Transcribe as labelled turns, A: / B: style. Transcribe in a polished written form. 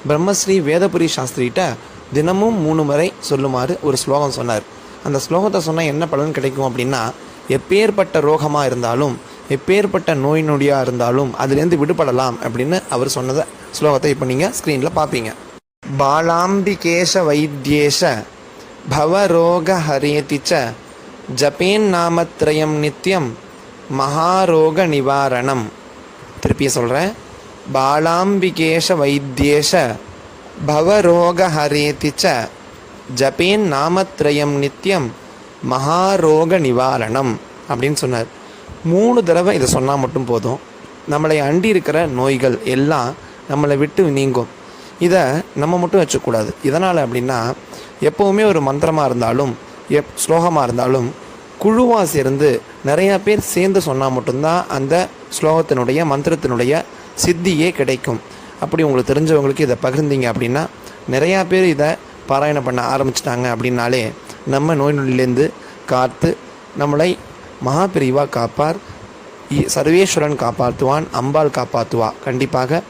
A: பிரம்மஸ்ரீ வேதபுரி சாஸ்திரிகிட்ட தினமும் 3 முறை சொல்லுமாறு ஒரு ஸ்லோகம் சொன்னார். அந்த ஸ்லோகத்தை சொன்னால் என்ன பலன் கிடைக்கும் அப்படின்னா, எப்பேற்பட்ட ரோகமாக இருந்தாலும் எப்பேற்பட்ட நோய் நொடியாக இருந்தாலும் அதுலேருந்து விடுபடலாம் அப்படின்னு அவர் சொன்னதை ஸ்லோகத்தை இப்போ நீங்கள் ஸ்க்ரீனில் பார்ப்பீங்க. பாலாம்பிகேஷ வைத்தியேஷ பவரோக ஹரேதிச்ச ஜபேன் நாமத்ரயம் நித்யம் மகாரோக நிவாரணம். திருப்பிய சொல்கிறேன். பாலாம்பிகேஷ வைத்தியேஷ பவரோக ஹரேதிச்ச ஜபேன் நாமத்ரயம் நித்யம் மகாரோக நிவாரணம் அப்படின்னு சொன்னார். 3 தடவை இதை சொன்னால் மட்டும் போதும். நம்மளை அண்டி இருக்கிற நோய்கள் எல்லாம் நம்மளை விட்டு நீங்கும். இதை நம்ம மட்டும் வச்சுக்கூடாது. இதனால் அப்படின்னா எப்போவுமே ஒரு மந்திரமாக இருந்தாலும் ஸ்லோகமாக இருந்தாலும் குழுவாக சேர்ந்து நிறையா பேர் சேர்ந்து சொன்னால் மட்டும்தான் அந்த ஸ்லோகத்தினுடைய மந்திரத்தினுடைய சித்தியே கிடைக்கும். அப்படி உங்களுக்கு தெரிஞ்சவங்களுக்கு இதை பகிர்ந்தீங்க அப்படின்னா நிறையா பேர் இதை பாராயணம் பண்ண ஆரம்பிச்சிட்டாங்க அப்படின்னாலே நம்ம நோய் நொடியிலேருந்து காத்து நம்மளை மகாபிரிவா காப்பார், சர்வேஸ்வரன் காப்பாற்றுவான், அம்பாள் காப்பாற்றுவா. கண்டிப்பாக